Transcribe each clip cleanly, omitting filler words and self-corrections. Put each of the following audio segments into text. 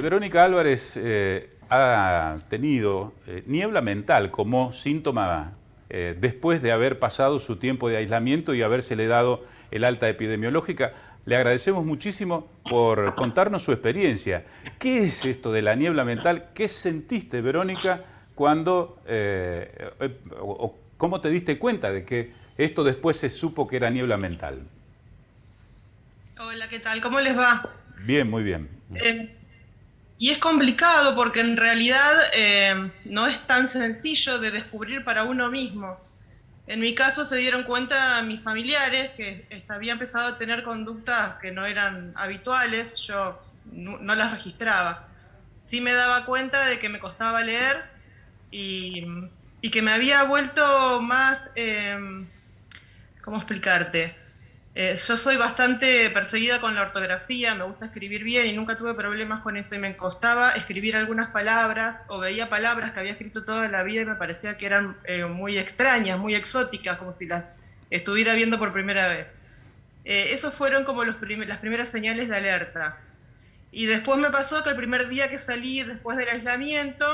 Verónica Álvarez ha tenido niebla mental como síntoma después de haber pasado su tiempo de aislamiento y habérsele dado el alta epidemiológica. Le agradecemos muchísimo por contarnos su experiencia. ¿Qué es esto de la niebla mental? ¿Qué sentiste, Verónica, cuando, o cómo te diste cuenta de que esto después se supo que era niebla mental? Hola, ¿qué tal? ¿Cómo les va? Bien, muy bien. Eh, y es complicado porque en realidad no es tan sencillo de descubrir para uno mismo. En mi caso se dieron cuenta mis familiares que había empezado a tener conductas que no eran habituales, yo no las registraba. Sí me daba cuenta de que me costaba leer y, y que me había vuelto más, ¿cómo explicarte? Yo soy bastante perseguida con la ortografía, me gusta escribir bien y nunca tuve problemas con eso y me costaba escribir algunas palabras o veía palabras que había escrito toda la vida y me parecía que eran muy extrañas, muy exóticas, como si las estuviera viendo por primera vez. Esos fueron como las primeras señales de alerta. Y después me pasó que el primer día que salí después del aislamiento,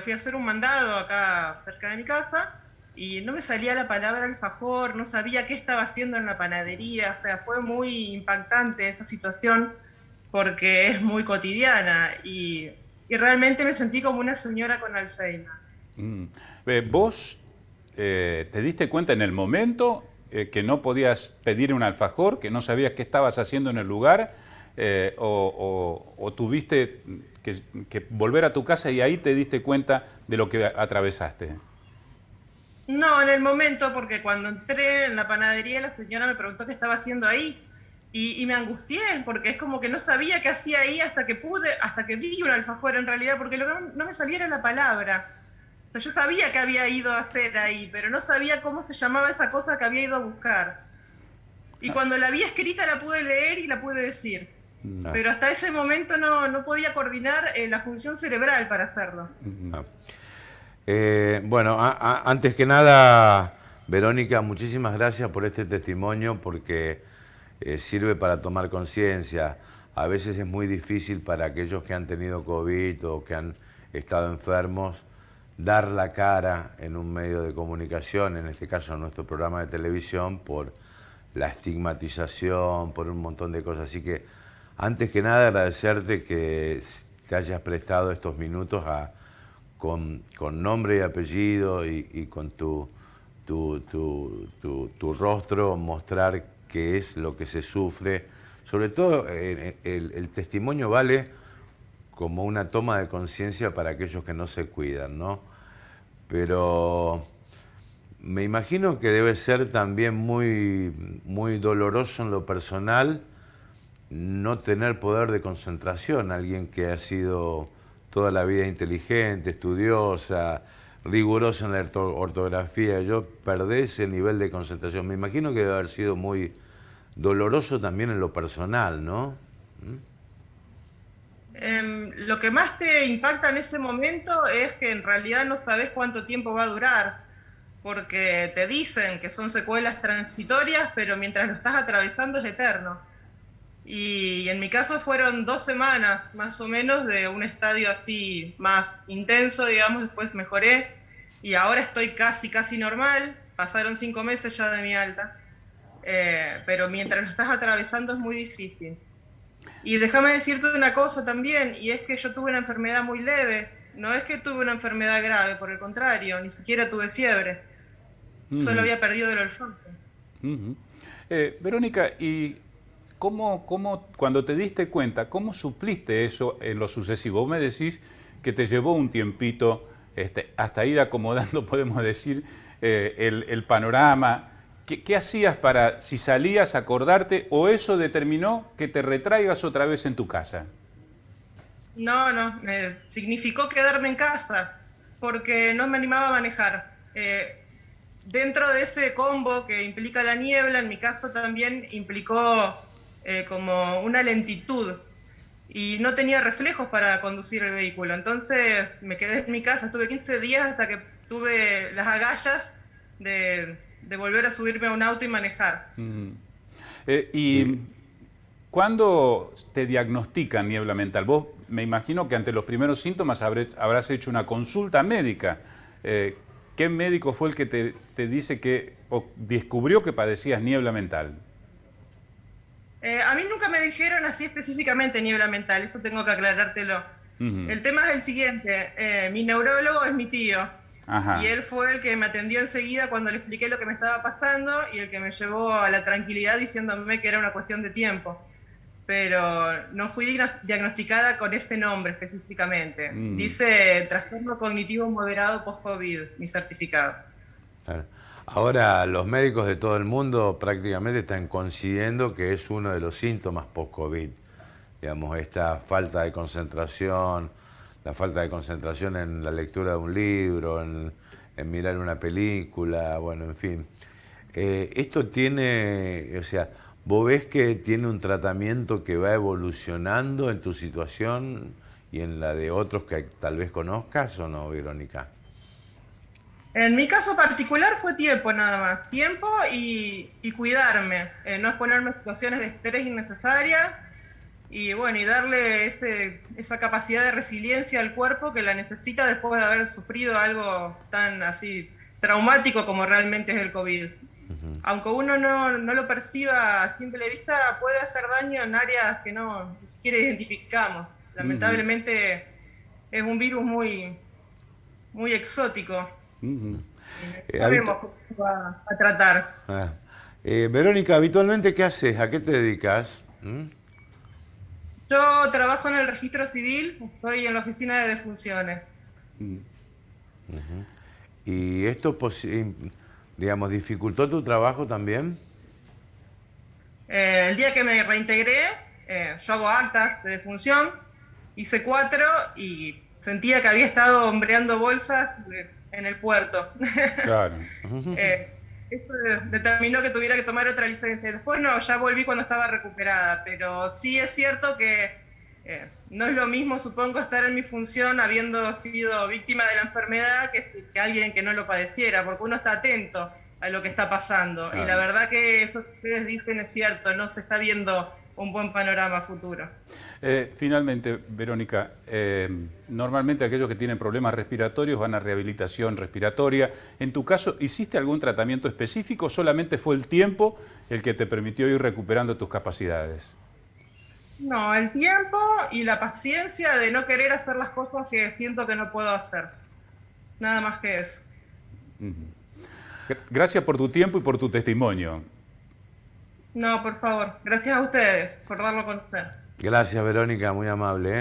fui a hacer un mandado acá cerca de mi casa y no me salía la palabra alfajor, no sabía qué estaba haciendo en la panadería, o sea, fue muy impactante esa situación porque es muy cotidiana y realmente me sentí como una señora con Alzheimer. Mm. ¿Vos te diste cuenta en el momento que no podías pedir un alfajor, que no sabías qué estabas haciendo en el lugar, o tuviste que volver a tu casa y ahí te diste cuenta de lo que atravesaste? No, en el momento, porque cuando entré en la panadería la señora me preguntó qué estaba haciendo ahí y me angustié porque es como que no sabía qué hacía ahí hasta que pude, hasta que vi un alfajor en realidad, porque lo que no me saliera la palabra. O sea, yo sabía que había ido a hacer ahí, pero no sabía cómo se llamaba esa cosa que había ido a buscar. Y Ah, cuando la vi escrita la pude leer y la pude decir. no, Pero hasta ese momento no podía coordinar la función cerebral para hacerlo. No. Bueno, antes que nada, Verónica, muchísimas gracias por este testimonio porque sirve para tomar conciencia. A veces es muy difícil para aquellos que han tenido COVID o que han estado enfermos dar la cara en un medio de comunicación, en este caso en nuestro programa de televisión, por la estigmatización, por un montón de cosas. Así que, antes que nada, agradecerte que te hayas prestado estos minutos con nombre y apellido y con tu rostro mostrar qué es lo que se sufre. Sobre todo, el testimonio vale como una toma de conciencia para aquellos que no se cuidan, ¿no? Pero me imagino que debe ser también muy doloroso en lo personal no tener poder de concentración. Alguien que ha sido toda la vida inteligente, estudiosa, rigurosa en la ortografía, yo perdí ese nivel de concentración. Me imagino que debe haber sido muy doloroso también en lo personal, ¿no? Lo que más te impacta en ese momento es que en realidad no sabes cuánto tiempo va a durar, porque te dicen que son secuelas transitorias, pero mientras lo estás atravesando es eterno. Y en mi caso fueron 2 semanas más o menos de un estadio así más intenso, digamos, después mejoré y ahora estoy casi normal, pasaron 5 meses ya de mi alta, pero mientras lo estás atravesando es muy difícil. Y déjame decirte una cosa también, y es que yo tuve una enfermedad muy leve, no es que tuve una enfermedad grave, por el contrario, ni siquiera tuve fiebre, solo ujú, había perdido el olfato. ujú. Verónica, ¿y cuando te diste cuenta, cómo supliste eso en lo sucesivo? Vos me decís que te llevó un tiempito hasta ir acomodando, podemos decir, el panorama. ¿Qué hacías para, si salías, acordarte, o eso determinó que te retraigas otra vez en tu casa? No, significó quedarme en casa porque no me animaba a manejar. Dentro de ese combo que implica la niebla, en mi caso también implicó como una lentitud y no tenía reflejos para conducir el vehículo. Entonces me quedé en mi casa, estuve 15 días hasta que tuve las agallas de volver a subirme a un auto y manejar. Mm. Y Y ¿Cuándo te diagnostican niebla mental? Vos me imagino que ante los primeros síntomas habrás hecho una consulta médica. ¿Qué médico fue el que te dice que o descubrió que padecías niebla mental? A mí nunca me dijeron así específicamente niebla mental, eso tengo que aclarártelo. El tema es el siguiente, mi neurólogo es mi tío. Ajá. Y él fue el que me atendió enseguida cuando le expliqué lo que me estaba pasando y el que me llevó a la tranquilidad diciéndome que era una cuestión de tiempo. Pero no fui diagnosticada con ese nombre específicamente. Dice trastorno cognitivo moderado post-COVID, mi certificado. Ahora los médicos de todo el mundo prácticamente están coincidiendo que es uno de los síntomas post-COVID. Digamos, esta falta de concentración, la falta de concentración en la lectura de un libro, en mirar una película, bueno, en fin. Esto tiene, o sea, ¿vos ves que tiene un tratamiento que va evolucionando en tu situación y en la de otros que tal vez conozcas o no, Verónica? En mi caso particular fue tiempo nada más, tiempo y cuidarme, no exponerme a situaciones de estrés innecesarias y bueno, y darle esa capacidad de resiliencia al cuerpo que la necesita después de haber sufrido algo tan así traumático como realmente es el COVID. Aunque uno no lo perciba a simple vista, puede hacer daño en áreas que no ni siquiera identificamos. Lamentablemente es un virus muy, muy exótico. No sabemos cómo se va a tratar. Verónica, habitualmente, ¿qué haces? ¿A qué te dedicas? Yo trabajo en el registro civil, estoy en la oficina de defunciones. ¿Y esto, digamos, dificultó tu trabajo también? El día que me reintegré, yo hago actas de defunción, hice 4 y sentía que había estado hombreando bolsas en el puerto. Claro. Eso determinó que tuviera que tomar otra licencia. Después no, ya volví cuando estaba recuperada, pero sí es cierto que no es lo mismo, supongo, estar en mi función habiendo sido víctima de la enfermedad que alguien que no lo padeciera, porque uno está atento a lo que está pasando. Claro. Y la verdad que eso que ustedes dicen es cierto, no se está viendo un buen panorama futuro. Finalmente, Verónica, normalmente aquellos que tienen problemas respiratorios van a rehabilitación respiratoria. En tu caso, ¿hiciste algún tratamiento específico o solamente fue el tiempo el que te permitió ir recuperando tus capacidades? No, el tiempo y la paciencia de no querer hacer las cosas que siento que no puedo hacer. Nada más que eso. Gracias por tu tiempo y por tu testimonio. No, por favor. Gracias a ustedes por darlo a conocer. Gracias, Verónica, muy amable.